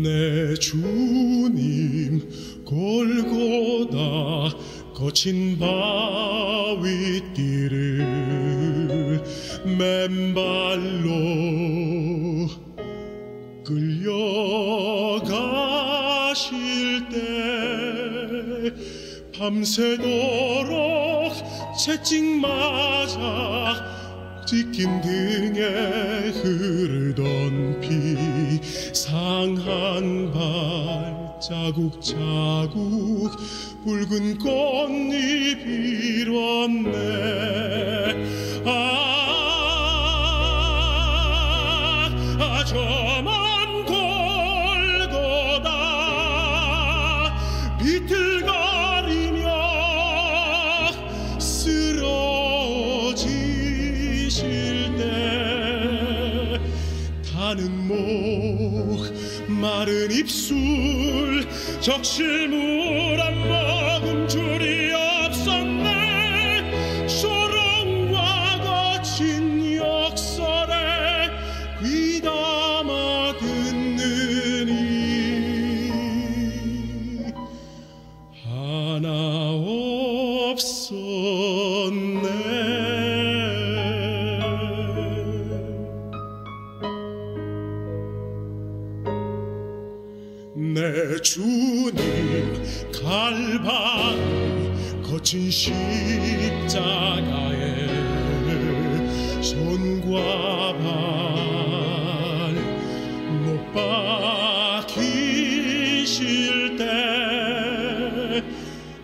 내 주님 골고다 거친 바위길을 맨발로 끌려가실 때 밤새도록 채찍 맞아 찢긴 등에 흐르던 피 상한 발자국 자국 붉은 꽃잎 일었네. 저먼 골고다 비틀거리며 쓰러지실 때 타는 목 마른 입술 적실물 한 모금 줄이 없었네. 소롱과 거친 역설에 귀담아 듣느니 하나 없었네. 내 주님 갈바리 거친 십자가에 손과 발 못 박히실 때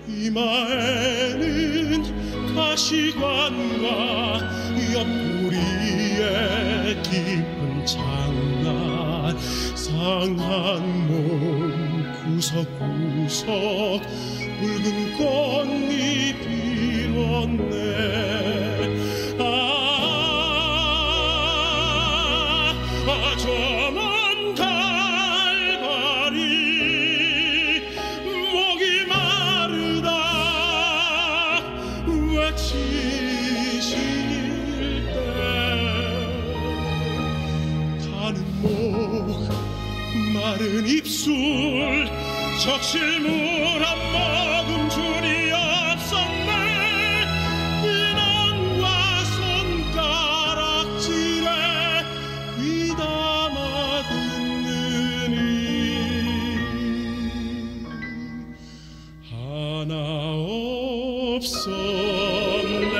이마에는 가시관과 옆구리에 깊은 장난 상한 몸 구석구석 붉은 꽃잎 일었네. 저먼 갈바리 목이 마르다 외치실 때 타는 목 마른 입술 적실물 한 모금 줄이 없었네. 인원과 손가락질에 귀담아 듣느니 하나 없었네.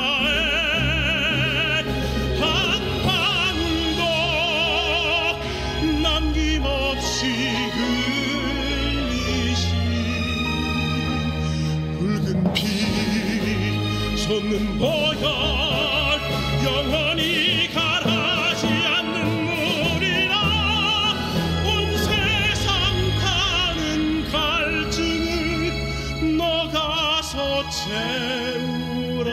십자가에 한 방울도 남김없이 흘리신 붉은 피 솟는 보혈 영원히 가라지 않는 물이라 온 세상 가는 갈증을 너가서 채우라.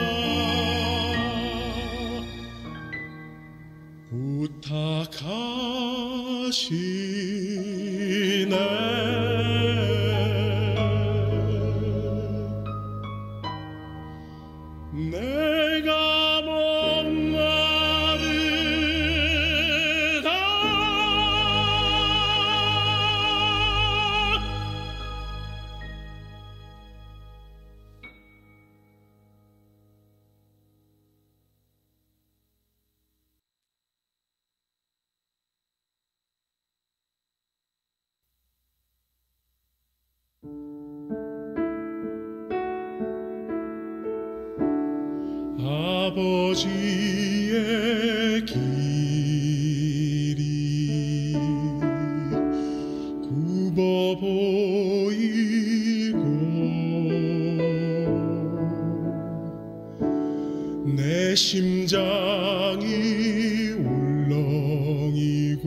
부탁하시네. 내가 목마르다 아버지의 길이 굽어 보이고 내 심장이 울렁이고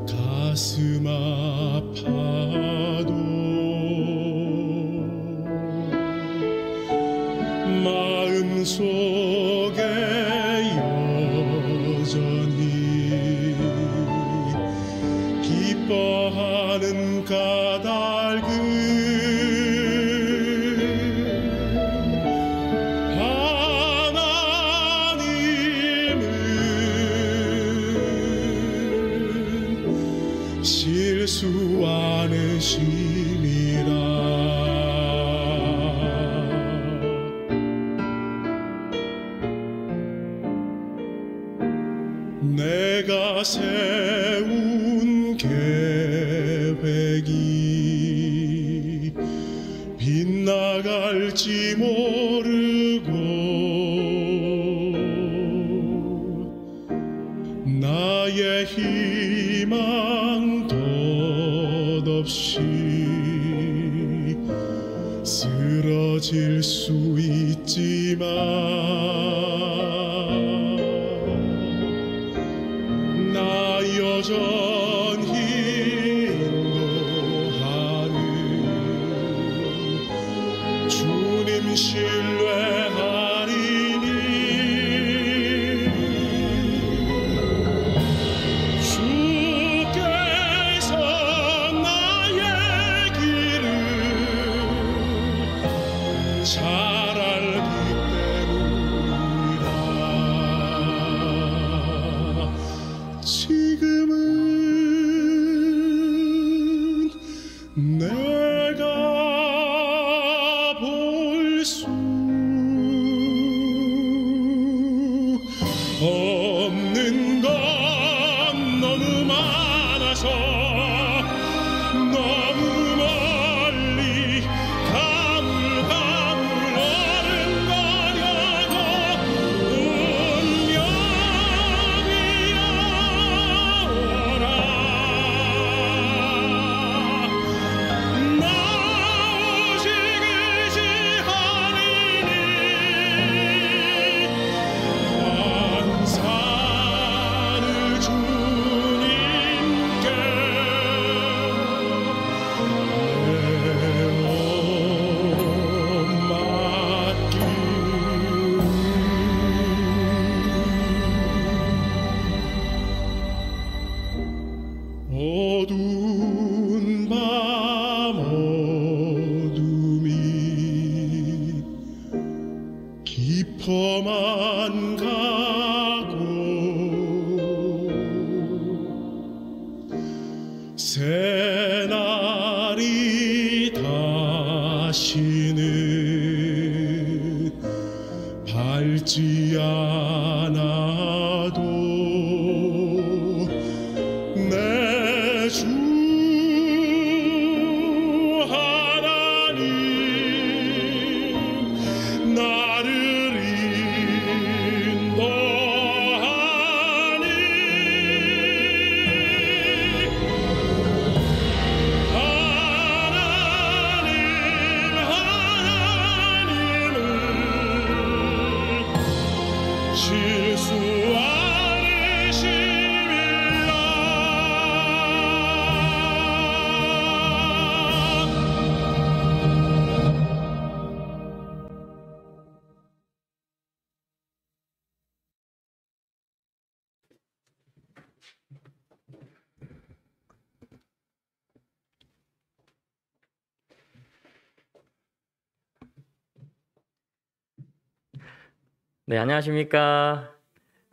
가슴 아파도 속에 여전히 기뻐하는 까닭은 하나님은 실수 않으심이라. 내가 세운 계획이 빗나갈지 모르고 나의 희망 덧없이 쓰러질 수 있지만 나 여전히 인도하는 주님 신뢰하리니 주께서 나의 길을 잘 알기 때문이라. 지금은 내가 볼 수 없는 건 너무 많아서 너무 멀리 가물가물 어른거려도 운명이여라. 나 오직 의지하리니 환산을 주님께 어두운 밤 어둠이 깊어만 가고 새날이 다시는 밝지 않아도 내 주 하나님 나를 인도하니 하나님은 실수 네, 안녕하십니까.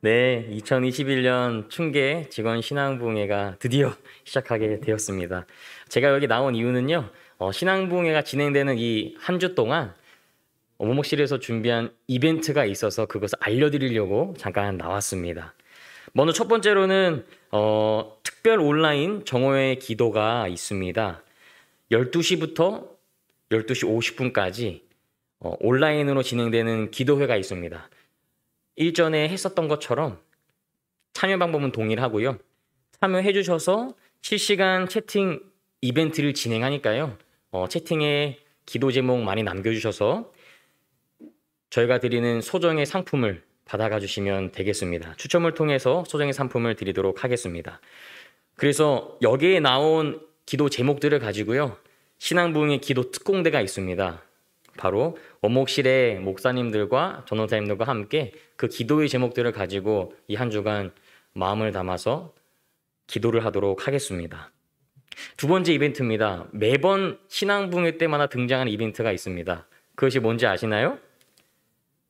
네, 2021년 충계 직원 신앙부흥회가 드디어 시작하게 되었습니다. 제가 여기 나온 이유는요, 신앙부흥회가 진행되는 이 한 주 동안 오목실에서 준비한 이벤트가 있어서 그것을 알려드리려고 잠깐 나왔습니다. 먼저 첫 번째로는 특별 온라인 정오회 기도가 있습니다. 12시부터 12시 50분까지 온라인으로 진행되는 기도회가 있습니다. 일전에 했었던 것처럼 참여 방법은 동일하고요. 참여해 주셔서 실시간 채팅 이벤트를 진행하니까요. 채팅에 기도 제목 많이 남겨주셔서 저희가 드리는 소정의 상품을 받아가 주시면 되겠습니다. 추첨을 통해서 소정의 상품을 드리도록 하겠습니다. 그래서 여기에 나온 기도 제목들을 가지고요. 신앙부흥의 기도 특공대가 있습니다. 바로 원목실의 목사님들과 전도사님들과 함께 그 기도의 제목들을 가지고 이 한 주간 마음을 담아서 기도를 하도록 하겠습니다. 두 번째 이벤트입니다. 매번 신앙붕회 때마다 등장하는 이벤트가 있습니다. 그것이 뭔지 아시나요?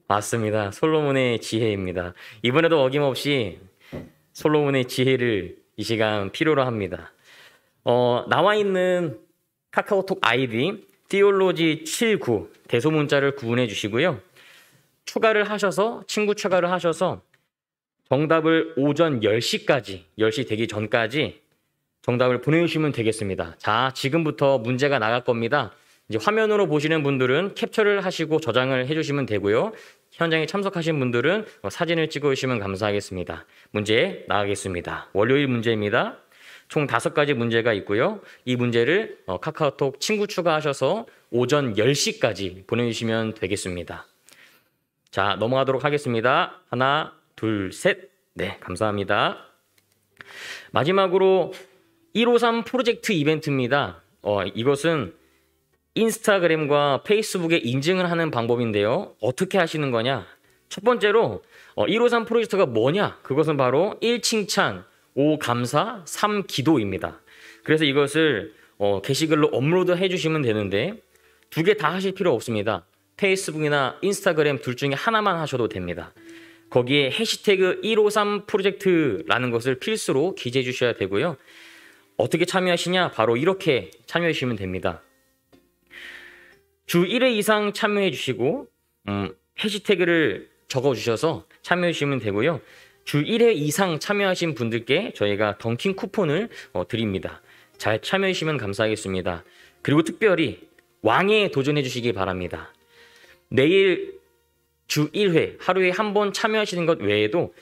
맞습니다. 솔로몬의 지혜입니다. 이번에도 어김없이 솔로몬의 지혜를 이 시간 필요로 합니다. 나와 있는 카카오톡 아이디 띠올로지 79 대소문자를 구분해 주시고요. 친구 추가를 하셔서 정답을 오전 10시까지, 10시 되기 전까지 정답을 보내주시면 되겠습니다. 자, 지금부터 문제가 나갈 겁니다. 이제 화면으로 보시는 분들은 캡처를 하시고 저장을 해주시면 되고요. 현장에 참석하신 분들은 사진을 찍어주시면 감사하겠습니다. 문제 나가겠습니다. 월요일 문제입니다. 총 5가지 문제가 있고요. 이 문제를 카카오톡 친구 추가하셔서 오전 10시까지 보내주시면 되겠습니다. 자, 넘어가도록 하겠습니다. 하나, 둘, 셋. 네, 감사합니다. 마지막으로 153 프로젝트 이벤트입니다. 이것은 인스타그램과 페이스북에 인증을 하는 방법인데요. 어떻게 하시는 거냐? 첫 번째로 153 프로젝트가 뭐냐? 그것은 바로 1칭찬, 5 감사, 3 기도입니다. 그래서 이것을 게시글로 업로드 해주시면 되는데 2개 다 하실 필요 없습니다. 페이스북이나 인스타그램 둘 중에 하나만 하셔도 됩니다. 거기에 해시태그 153 프로젝트라는 것을 필수로 기재해 주셔야 되고요. 어떻게 참여하시냐? 바로 이렇게 참여해 주시면 됩니다. 주 1회 이상 참여해 주시고 해시태그를 적어 주셔서 참여해 주시면 되고요. 주 1회 이상 참여하신 분들께 저희가 던킨 쿠폰을 드립니다. 잘 참여해 주시면 감사하겠습니다. 그리고 특별히 왕에 도전해 주시기 바랍니다. 내일 주 1회 하루에 한 번 참여하시는 것 외에도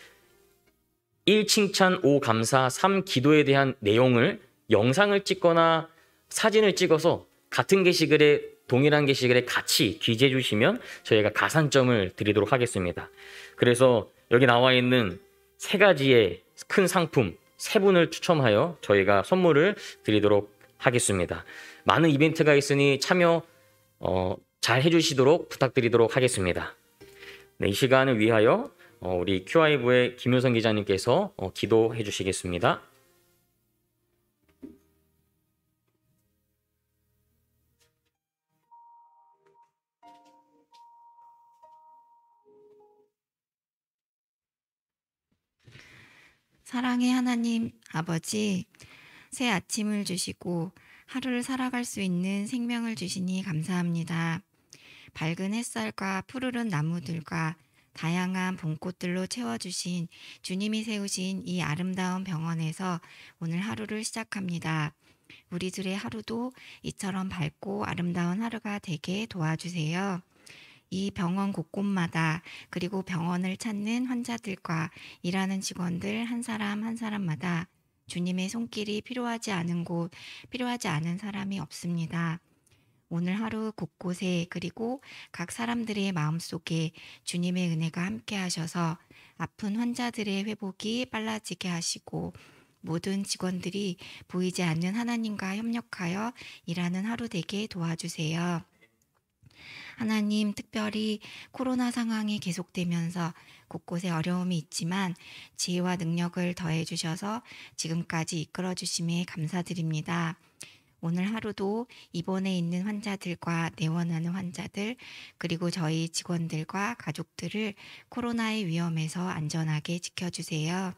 1 칭찬, 5 감사, 3 기도에 대한 내용을 영상을 찍거나 사진을 찍어서 같은 게시글에 동일한 게시글에 같이 기재해 주시면 저희가 가산점을 드리도록 하겠습니다. 그래서 여기 나와 있는 3가지의 큰 상품 3분을 추첨하여 저희가 선물을 드리도록 하겠습니다. 많은 이벤트가 있으니 참여 잘 해주시도록 부탁드리도록 하겠습니다. 네, 이 시간을 위하여 우리 QI부의 김효선 기자님께서 기도해 주시겠습니다. 사랑의 하나님 아버지, 새 아침을 주시고 하루를 살아갈 수 있는 생명을 주시니 감사합니다. 밝은 햇살과 푸르른 나무들과 다양한 봄꽃들로 채워주신 주님이 세우신 이 아름다운 병원에서 오늘 하루를 시작합니다. 우리들의 하루도 이처럼 밝고 아름다운 하루가 되게 도와주세요. 이 병원 곳곳마다 그리고 병원을 찾는 환자들과 일하는 직원들 한 사람 한 사람마다 주님의 손길이 필요하지 않은 곳, 필요하지 않은 사람이 없습니다. 오늘 하루 곳곳에 그리고 각 사람들의 마음속에 주님의 은혜가 함께 하셔서 아픈 환자들의 회복이 빨라지게 하시고 모든 직원들이 보이지 않는 하나님과 협력하여 일하는 하루 되게 도와주세요. 하나님, 특별히 코로나 상황이 계속되면서 곳곳에 어려움이 있지만 지혜와 능력을 더해 주셔서 지금까지 이끌어 주심에 감사드립니다. 오늘 하루도 입원해 있는 환자들과 내원하는 환자들 그리고 저희 직원들과 가족들을 코로나의 위험에서 안전하게 지켜주세요.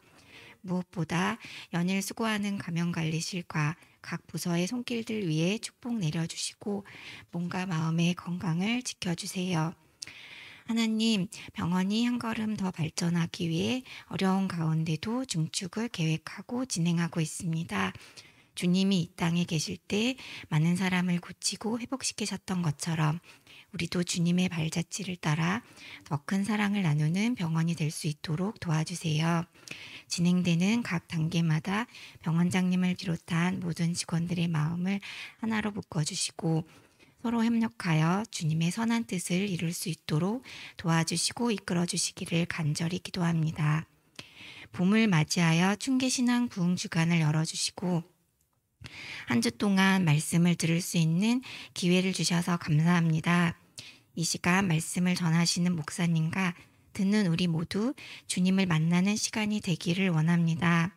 무엇보다 연일 수고하는 감염관리실과 각 부서의 손길들 위에 축복 내려주시고 몸과 마음의 건강을 지켜주세요. 하나님, 병원이 한 걸음 더 발전하기 위해 어려운 가운데도 중축을 계획하고 진행하고 있습니다. 주님이 이 땅에 계실 때 많은 사람을 고치고 회복시키셨던 것처럼 우리도 주님의 발자취를 따라 더 큰 사랑을 나누는 병원이 될 수 있도록 도와주세요. 진행되는 각 단계마다 병원장님을 비롯한 모든 직원들의 마음을 하나로 묶어주시고 서로 협력하여 주님의 선한 뜻을 이룰 수 있도록 도와주시고 이끌어주시기를 간절히 기도합니다. 봄을 맞이하여 충계신앙 부흥주간을 열어주시고 한 주 동안 말씀을 들을 수 있는 기회를 주셔서 감사합니다. 이 시간 말씀을 전하시는 목사님과 듣는 우리 모두 주님을 만나는 시간이 되기를 원합니다.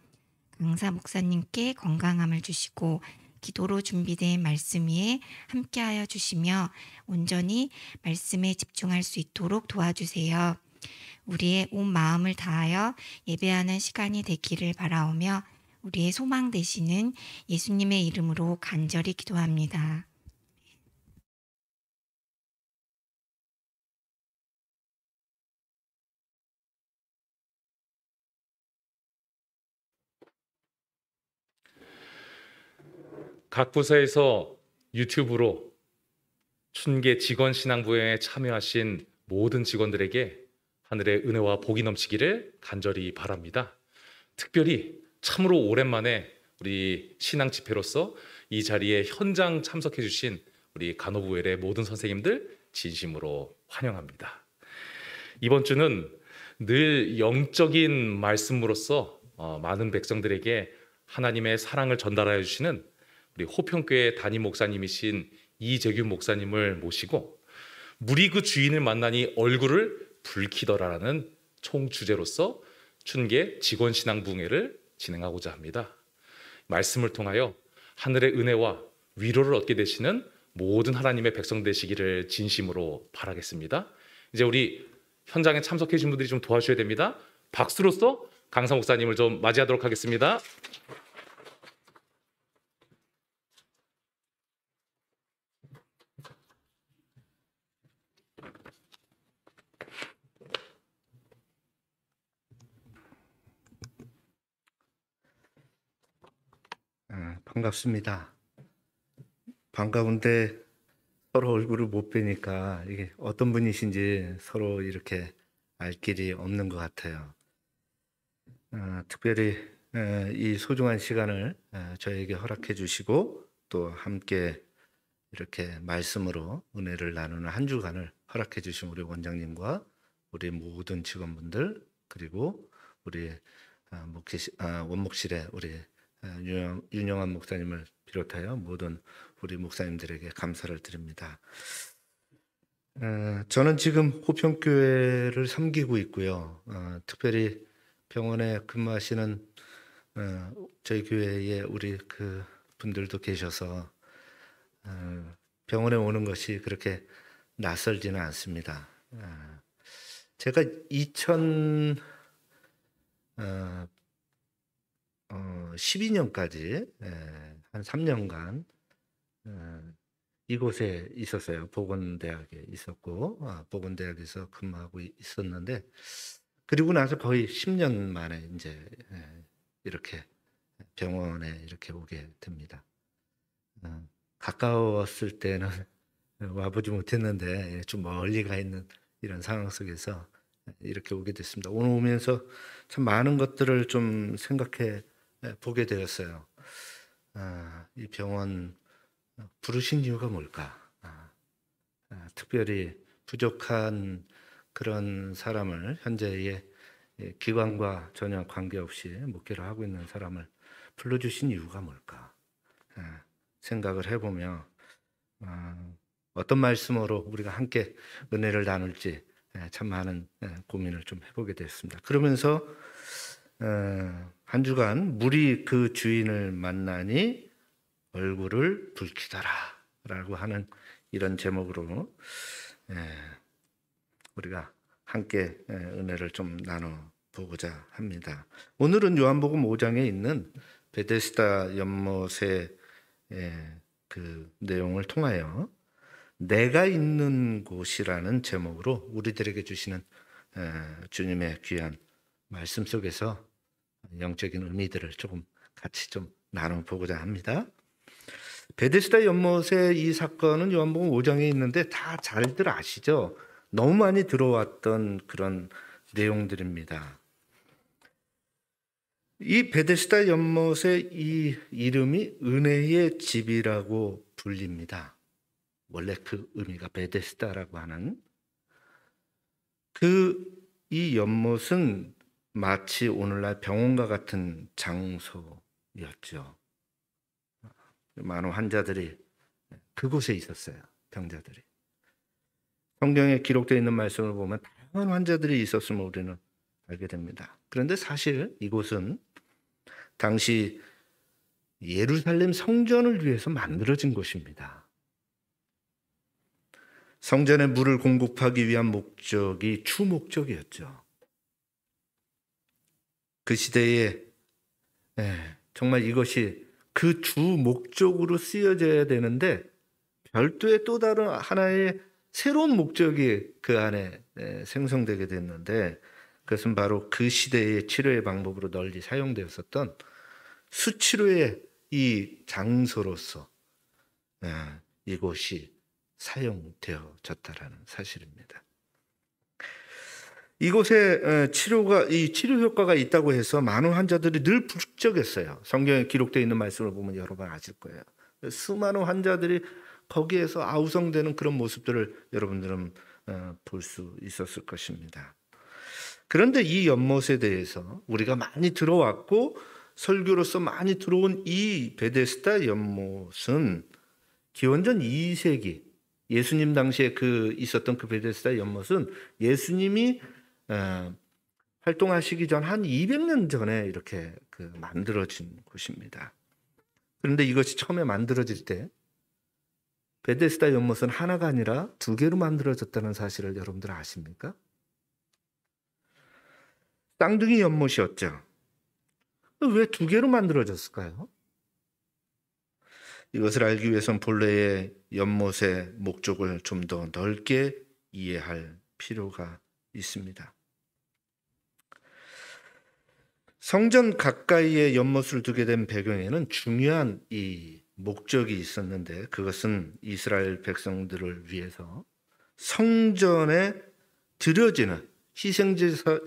강사 목사님께 건강함을 주시고 기도로 준비된 말씀 위에 함께하여 주시며 온전히 말씀에 집중할 수 있도록 도와주세요. 우리의 온 마음을 다하여 예배하는 시간이 되기를 바라오며 우리의 소망 되시는 예수님의 이름으로 간절히 기도합니다. 각 부서에서 유튜브로 춘계 직원신앙부에 참여하신 모든 직원들에게 하늘의 은혜와 복이 넘치기를 간절히 바랍니다. 특별히 참으로 오랜만에 우리 신앙 집회로서 이 자리에 현장 참석해 주신 우리 간호부엘의 모든 선생님들 진심으로 환영합니다. 이번 주는 늘 영적인 말씀으로써 많은 백성들에게 하나님의 사랑을 전달하여 주시는 우리 호평교회 담임 목사님이신 이재균 목사님을 모시고 물이 그 주인을 만나니 얼굴을 붉히더라라는 총 주제로서 춘계 직원신앙부흥회를 진행하고자 합니다. 말씀을 통하여 하늘의 은혜와 위로를 얻게 되시는 모든 하나님의 백성 되시기를 진심으로 바라겠습니다. 이제 우리 현장에 참석해 주신 분들이 좀 도와주셔야 됩니다. 박수로서 강사 목사님을 좀 맞이하도록 하겠습니다. 반갑습니다. 반가운데 서로 얼굴을 못 뵈니까 이게 어떤 분이신지 서로 이렇게 알 길이 없는 것 같아요. 특별히 이 소중한 시간을 저에게 허락해 주시고 또 함께 이렇게 말씀으로 은혜를 나누는 한 주간을 허락해 주신 우리 원장님과 우리 모든 직원분들 그리고 우리 원목실의 우리 윤영한 목사님을 비롯하여 모든 우리 목사님들에게 감사를 드립니다. 저는 지금 호평교회를 섬기고 있고요. 특별히 병원에 근무하시는 저희 교회에 우리 그 분들도 계셔서 병원에 오는 것이 그렇게 낯설지는 않습니다. 제가 2012년까지 한 3년간 이곳에 있었어요. 보건대학에 있었고 보건대학에서 근무하고 있었는데 그리고 나서 거의 10년 만에 이제 이렇게 병원에 이렇게 오게 됩니다. 가까웠을 때는 와보지 못했는데 좀 멀리 가 있는 이런 상황 속에서 이렇게 오게 됐습니다. 오늘 오면서 참 많은 것들을 좀 생각해 보게 되었어요. 이 병원 부르신 이유가 뭘까? 특별히 부족한 그런 사람을 현재의 기관과 전혀 관계없이 목회를 하고 있는 사람을 불러주신 이유가 뭘까? 생각을 해보며 어떤 말씀으로 우리가 함께 은혜를 나눌지 참 많은 고민을 좀 해보게 됐습니다. 그러면서 한 주간 물이 그 주인을 만나니 얼굴을 붉히더라 라고 하는 이런 제목으로 우리가 함께 은혜를 좀 나눠보고자 합니다. 오늘은 요한복음 5장에 있는 베데스다 연못의 그 내용을 통하여 내가 있는 곳이라는 제목으로 우리들에게 주시는 주님의 귀한 말씀 속에서 영적인 의미들을 조금 같이 좀 나눠보고자 합니다. 베데스다 연못의 이 사건은 요한복음 5장에 있는데 다 잘들 아시죠? 너무 많이 들어왔던 그런 내용들입니다. 이 베데스다 연못의 이 이름이 은혜의 집이라고 불립니다. 원래 그 의미가 베데스다라고 하는 이 연못은 마치 오늘날 병원과 같은 장소였죠. 많은 환자들이 그곳에 있었어요. 병자들이. 성경에 기록되어 있는 말씀을 보면 다양한 환자들이 있었음을 우리는 알게 됩니다. 그런데 사실 이곳은 당시 예루살렘 성전을 위해서 만들어진 곳입니다. 성전에 물을 공급하기 위한 목적이 주 목적이었죠. 그 시대에 정말 이것이 그 주 목적으로 쓰여져야 되는데 별도의 또 다른 하나의 새로운 목적이 그 안에 생성되게 됐는데 그것은 바로 그 시대의 치료의 방법으로 널리 사용되었었던 수치료의 이 장소로서 이곳이 사용되어졌다라는 사실입니다. 이곳에 이 치료 효과가 있다고 해서 많은 환자들이 늘 북적였어요. 성경에 기록되어 있는 말씀을 보면 여러 번 아실 거예요. 수많은 환자들이 거기에서 아우성되는 그런 모습들을 여러분들은 볼 수 있었을 것입니다. 그런데 이 연못에 대해서 우리가 많이 들어왔고 설교로서 많이 들어온 이 베데스다 연못은 기원전 2세기 예수님 당시에 있었던 그 베데스다 연못은 예수님이 활동하시기 전 한 200년 전에 이렇게 만들어진 곳입니다. 그런데 이것이 처음에 만들어질 때 베데스다 연못은 하나가 아니라 2개로 만들어졌다는 사실을 여러분들 아십니까? 쌍둥이 연못이었죠. 왜 2개로 만들어졌을까요? 이것을 알기 위해서는 본래의 연못의 목적을 좀 더 넓게 이해할 필요가 있습니다. 성전 가까이에 연못을 두게 된 배경에는 중요한 이 목적이 있었는데 그것은 이스라엘 백성들을 위해서 성전에 드려지는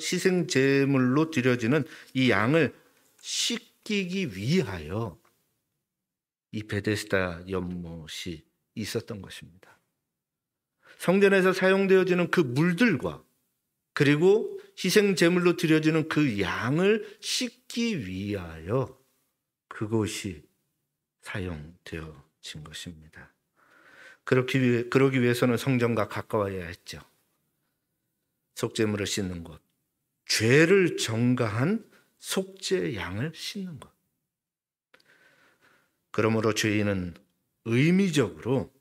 희생제물로 드려지는 이 양을 씻기기 위하여 이 베데스다 연못이 있었던 것입니다. 성전에서 사용되어지는 그 물들과 그리고 희생제물로 드려지는 그 양을 씻기 위하여 그곳이 사용되어진 것입니다. 그러기 위해서는 성전과 가까워야 했죠. 속죄물을 씻는 것, 죄를 전가한 속죄 양을 씻는 것. 그러므로 죄인은 의미적으로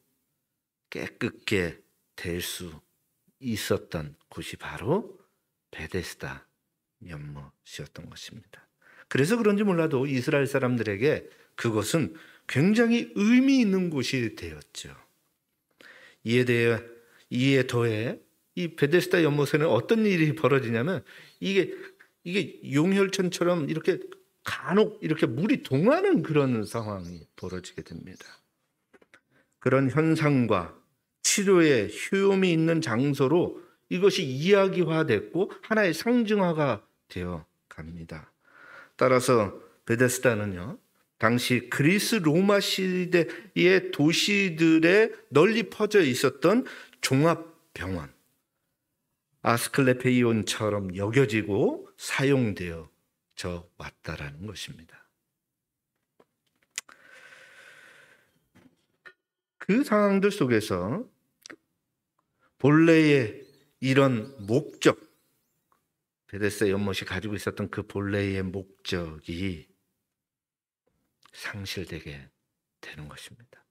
깨끗게 될 수 있었던 곳이 바로 베데스다 연못이었던 것입니다. 그래서 그런지 몰라도 이스라엘 사람들에게 그것은 굉장히 의미 있는 곳이 되었죠. 이에 더해 이 베데스다 연못에는 어떤 일이 벌어지냐면 이게 용혈천처럼 이렇게 간혹 이렇게 물이 동하는 그런 상황이 벌어지게 됩니다. 그런 현상과 치료에 효용이 있는 장소로 이것이 이야기화됐고 하나의 상징화가 되어 갑니다. 따라서 베데스다는요, 당시 그리스 로마 시대의 도시들에 널리 퍼져 있었던 종합병원, 아스클레피온처럼 여겨지고 사용되어져 왔다라는 것입니다. 그 상황들 속에서 본래의 이런 목적, 베데스다 연못이 가지고 있었던 그 본래의 목적이 상실되게 되는 것입니다.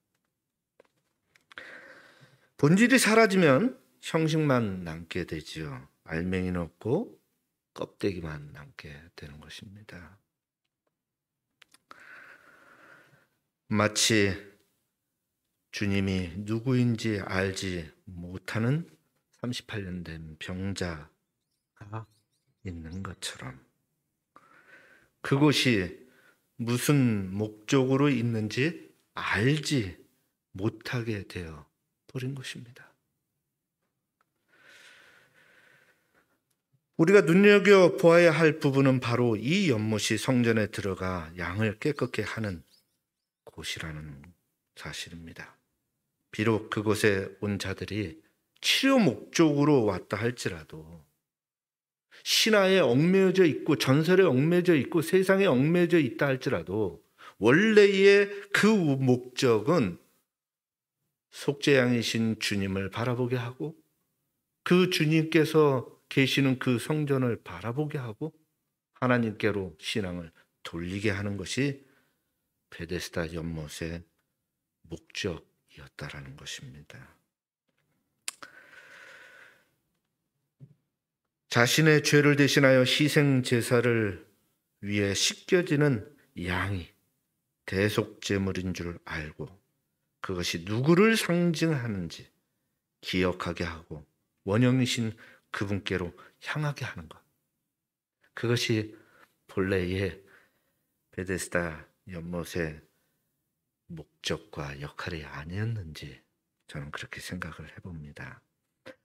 본질이 사라지면 형식만 남게 되지요. 알맹이는 없고 껍데기만 남게 되는 것입니다. 마치 주님이 누구인지 알지 못하는 38년 된 병자가 있는 것처럼 그곳이 무슨 목적으로 있는지 알지 못하게 되어 버린 것입니다. 우리가 눈여겨보아야 할 부분은 바로 이 연못이 성전에 들어가 양을 깨끗게 하는 곳이라는 사실입니다. 비록 그곳에 온 자들이 치료 목적으로 왔다 할지라도 신화에 얽매여져 있고 전설에 얽매여져 있고 세상에 얽매여져 있다 할지라도 원래의 그 목적은 속죄양이신 주님을 바라보게 하고 그 주님께서 계시는 그 성전을 바라보게 하고 하나님께로 신앙을 돌리게 하는 것이 베데스다 연못의 목적이었다라는 것입니다. 자신의 죄를 대신하여 희생 제사를 위해 씻겨지는 양이 대속제물인 줄 알고 그것이 누구를 상징하는지 기억하게 하고 원형이신 그분께로 향하게 하는 것. 그것이 본래의 베데스다 연못의 목적과 역할이 아니었는지 저는 그렇게 생각을 해봅니다.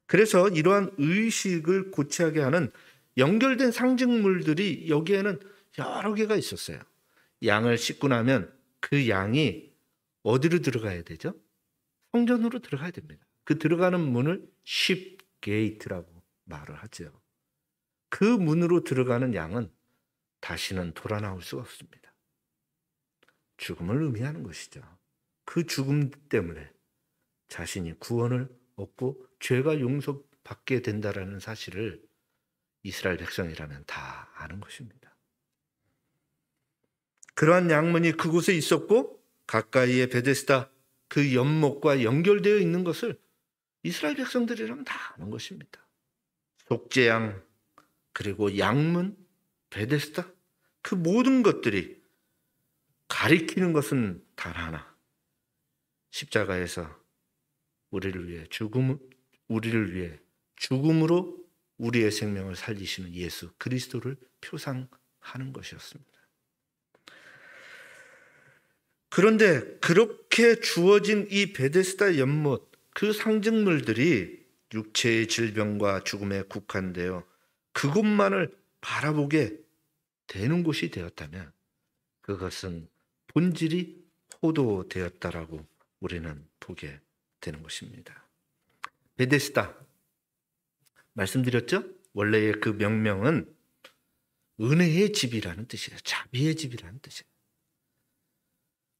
그래서 이러한 의식을 고취하게 하는 연결된 상징물들이 여기에는 여러 개가 있었어요. 양을 씻고 나면 그 양이 어디로 들어가야 되죠? 성전으로 들어가야 됩니다. 그 들어가는 문을 sheep gate라고 말을 하죠. 그 문으로 들어가는 양은 다시는 돌아 나올 수가 없습니다. 죽음을 의미하는 것이죠. 그 죽음 때문에 자신이 구원을 얻고 죄가 용서받게 된다라는 사실을 이스라엘 백성이라면 다 아는 것입니다. 그러한 양문이 그곳에 있었고 가까이에 베데스다 그 연못과 연결되어 있는 것을 이스라엘 백성들이라면 다 아는 것입니다. 속죄양 그리고 양문, 베데스다 그 모든 것들이 가리키는 것은 단 하나. 십자가에서 우리를 위해 죽음으로 우리의 생명을 살리시는 예수 그리스도를 표상하는 것이었습니다. 그런데 그렇게 주어진 이 베데스다 연못 그 상징물들이 육체의 질병과 죽음에 국한되어 그곳만을 바라보게 되는 곳이 되었다면 그것은 본질이 포도되었다라고 우리는 보게 되는 것입니다. 베데스다 말씀드렸죠? 원래의 그 명명은 은혜의 집이라는 뜻이에요. 자비의 집이라는 뜻이에요.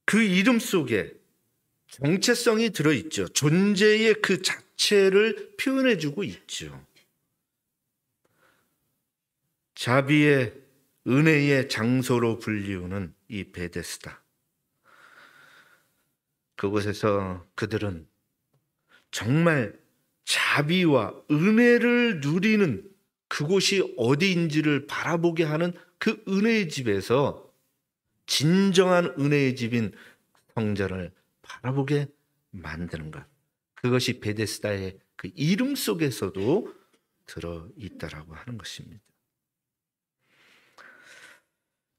그 이름 속에 정체성이 들어있죠. 존재의 그 자체를 표현해주고 있죠. 자비의 은혜의 장소로 불리우는 이 베데스다. 그곳에서 그들은 정말 자비와 은혜를 누리는 그곳이 어디인지를 바라보게 하는 그 은혜의 집에서 진정한 은혜의 집인 성전을 바라보게 만드는 것. 그것이 베데스다의 그 이름 속에서도 들어있다라고 하는 것입니다.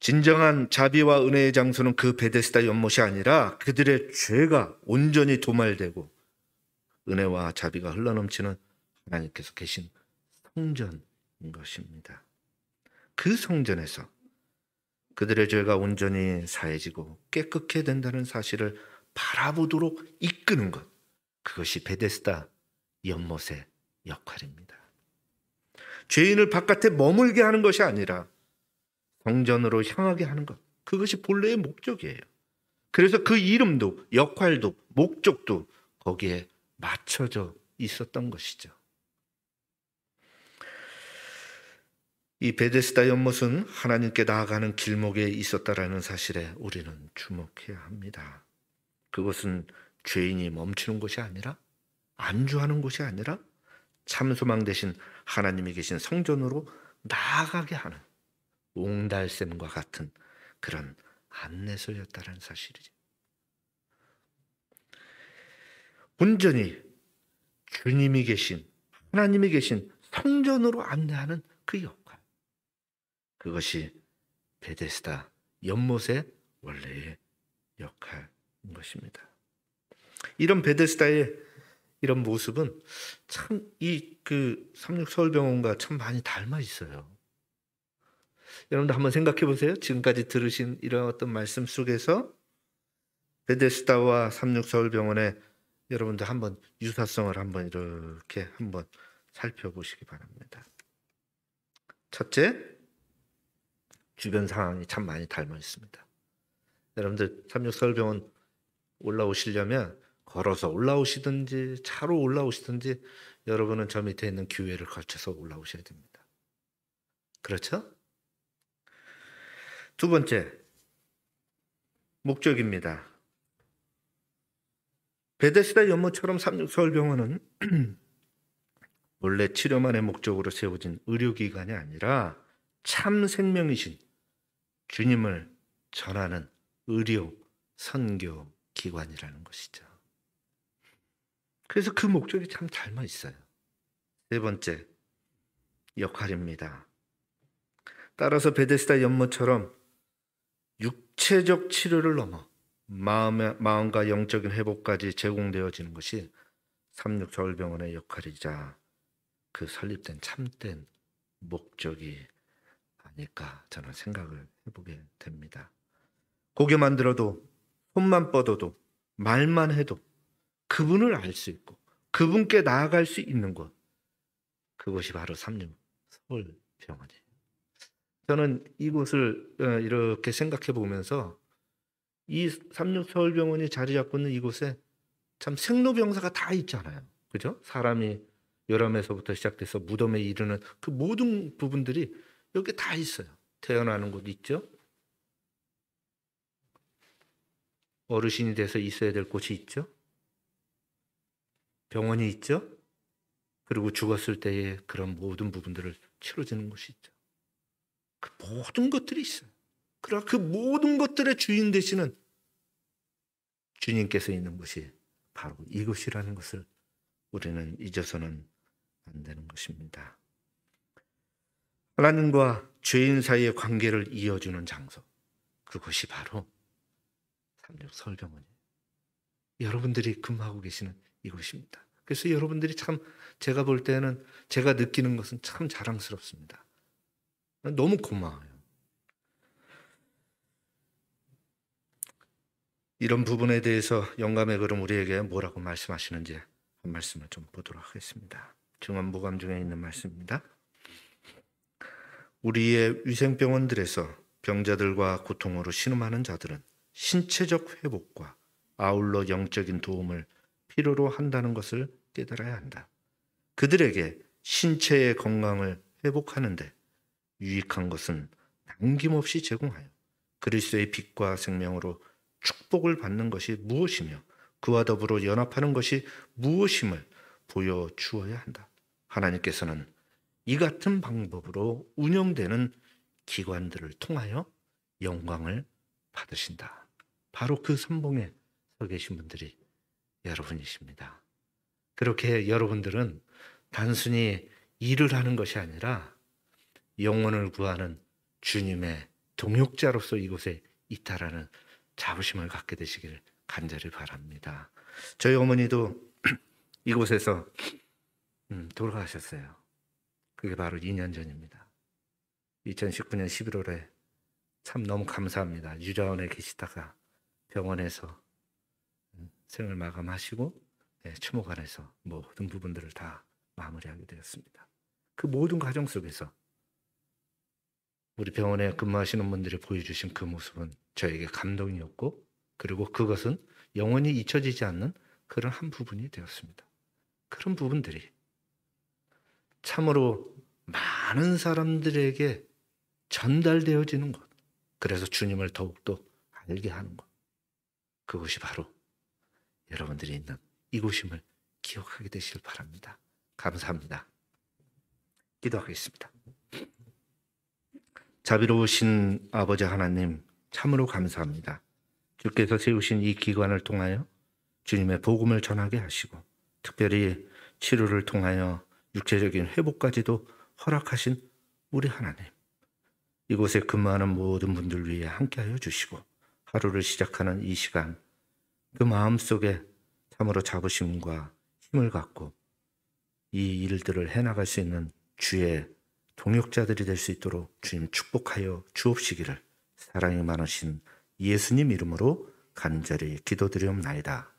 진정한 자비와 은혜의 장소는 그 베데스다 연못이 아니라 그들의 죄가 온전히 도말되고 은혜와 자비가 흘러넘치는 하나님께서 계신 성전인 것입니다. 그 성전에서 그들의 죄가 온전히 사해지고 깨끗게 된다는 사실을 바라보도록 이끄는 것. 그것이 베데스다 연못의 역할입니다. 죄인을 바깥에 머물게 하는 것이 아니라 성전으로 향하게 하는 것. 그것이 본래의 목적이에요. 그래서 그 이름도 역할도 목적도 거기에 맞춰져 있었던 것이죠. 이 베데스다 연못은 하나님께 나아가는 길목에 있었다라는 사실에 우리는 주목해야 합니다. 그것은 죄인이 멈추는 곳이 아니라 안주하는 곳이 아니라 참소망 대신 하나님이 계신 성전으로 나아가게 하는 옹달샘과 같은 그런 안내소였다는 사실이죠. 온전히 주님이 계신 하나님이 계신 성전으로 안내하는 그 역할. 그것이 베데스다 연못의 원래의 역할인 것입니다. 이런 베데스다의 이런 모습은 참 이 그 삼육서울병원과 참 많이 닮아 있어요. 여러분들 한번 생각해 보세요. 지금까지 들으신 이런 어떤 말씀 속에서 베데스다와 삼육서울병원의 여러분들 한번 유사성을 한번 이렇게 한번 살펴보시기 바랍니다. 첫째, 주변 상황이 참 많이 닮아 있습니다. 여러분들 삼육서울병원 올라오시려면 걸어서 올라오시든지 차로 올라오시든지 여러분은 저 밑에 있는 교회를 거쳐서 올라오셔야 됩니다. 그렇죠? 두 번째, 목적입니다. 베데스다 연못처럼 삼육서울병원은 원래 치료만의 목적으로 세워진 의료기관이 아니라 참 생명이신 주님을 전하는 의료 선교 기관이라는 것이죠. 그래서 그 목적이 참 닮아 있어요. 세 번째, 역할입니다. 따라서 베데스다 연못처럼 육체적 치료를 넘어 마음과 영적인 회복까지 제공되어지는 것이 삼육서울병원의 역할이자 그 설립된 참된 목적이 아닐까 저는 생각을 해보게 됩니다. 고개만 들어도 손만 뻗어도 말만 해도 그분을 알 수 있고 그분께 나아갈 수 있는 곳, 그것이 바로 삼육서울병원이에요. 저는 이곳을 이렇게 생각해 보면서 이 삼육서울병원이 자리 잡고 있는 이곳에 참 생로병사가 다 있잖아요. 그죠? 사람이 열암에서부터 시작돼서 무덤에 이르는 그 모든 부분들이 여기 다 있어요. 태어나는 곳 있죠? 어르신이 돼서 있어야 될 곳이 있죠? 병원이 있죠? 그리고 죽었을 때의 그런 모든 부분들을 치러지는 곳이 있죠. 그 모든 것들이 있어요. 그러나 그 모든 것들의 주인 되시는 주님께서 있는 곳이 바로 이곳이라는 것을 우리는 잊어서는 안 되는 것입니다. 하나님과 죄인 사이의 관계를 이어주는 장소, 그것이 바로 삼육서울병원이에요. 여러분들이 근무하고 계시는 이곳입니다. 그래서 여러분들이 참 제가 볼 때는 제가 느끼는 것은 참 자랑스럽습니다. 너무 고마워요. 이런 부분에 대해서 영감의 그럼 우리에게 뭐라고 말씀하시는지 한 말씀을 좀 보도록 하겠습니다. 증언보감 중에 있는 말씀입니다. 우리의 위생병원들에서 병자들과 고통으로 신음하는 자들은 신체적 회복과 아울러 영적인 도움을 필요로 한다는 것을 깨달아야 한다. 그들에게 신체의 건강을 회복하는데 유익한 것은 남김없이 제공하여 그리스도의 빛과 생명으로 축복을 받는 것이 무엇이며 그와 더불어 연합하는 것이 무엇임을 보여주어야 한다. 하나님께서는 이 같은 방법으로 운영되는 기관들을 통하여 영광을 받으신다. 바로 그 선봉에 서 계신 분들이 여러분이십니다. 그렇게 여러분들은 단순히 일을 하는 것이 아니라 영혼을 구하는 주님의 동역자로서 이곳에 있다라는 자부심을 갖게 되시기를 간절히 바랍니다. 저희 어머니도 이곳에서 돌아가셨어요. 그게 바로 2년 전입니다. 2019년 11월에 참 너무 감사합니다. 유자원에 계시다가 병원에서 생을 마감하시고 추모관에서 모든 부분들을 다 마무리하게 되었습니다. 그 모든 과정 속에서 우리 병원에 근무하시는 분들이 보여주신 그 모습은 저에게 감동이었고, 그리고 그것은 영원히 잊혀지지 않는 그런 한 부분이 되었습니다. 그런 부분들이 참으로 많은 사람들에게 전달되어지는 것, 그래서 주님을 더욱더 알게 하는 것, 그것이 바로 여러분들이 있는 이곳임을 기억하게 되시길 바랍니다. 감사합니다. 기도하겠습니다. 자비로우신 아버지 하나님, 참으로 감사합니다. 주께서 세우신 이 기관을 통하여 주님의 복음을 전하게 하시고, 특별히 치료를 통하여 육체적인 회복까지도 허락하신 우리 하나님, 이곳에 근무하는 모든 분들 위해 함께하여 주시고, 하루를 시작하는 이 시간 그 마음속에 참으로 자부심과 힘을 갖고 이 일들을 해나갈 수 있는 주의 동역자들이 될 수 있도록 주님 축복하여 주옵시기를 사랑이 많으신 예수님 이름으로 간절히 기도드리옵나이다.